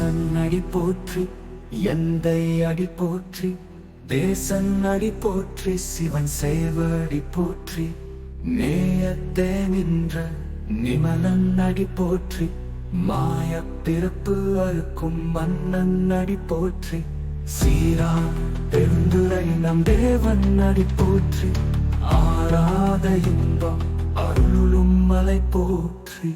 ஈசன் அடி போற்றி, எந்தை அடி போற்றி, தேசன் அடி போற்றி, சிவன் சேவடி போற்றி, நேயத்தே நின்ற நிமலன் அடி போற்றி, மாய பிறப்பு அறுக்கும் மன்னன் அடி போற்றி, சீரா பெருந்துரை நம் தேவன் அடி போற்றி, ஆராத இன்பம் அருளும் மலை போற்றி.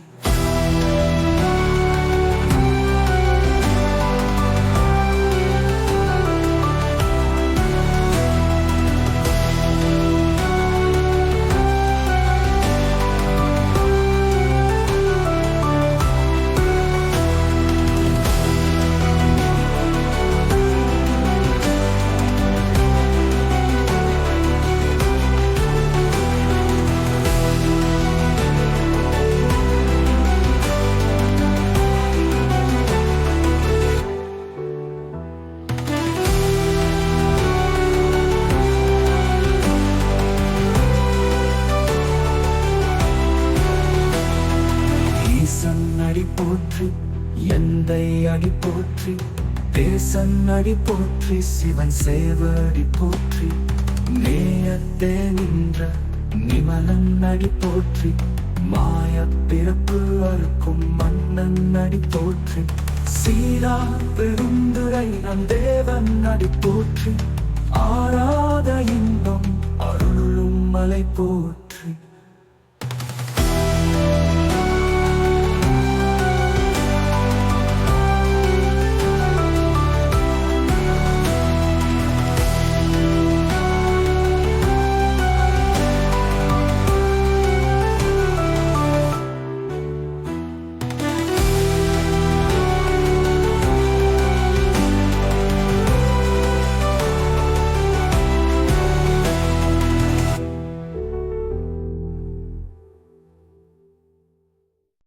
அடி போற்றி, எந்தை அடி போற்றி, தேசன் அடி போற்றி, சிவன் சேவடி போற்றி, நேயத்தே நின்ற நிமலன் அடி போற்றி, மாய பிறப்பு அறுக்கும் மன்னன் அடி போற்றி, சீரா பெருந்துரை நம் தேவன் அடி போற்றி, ஆராத இன்பம் அருளும் மலை போற்றி.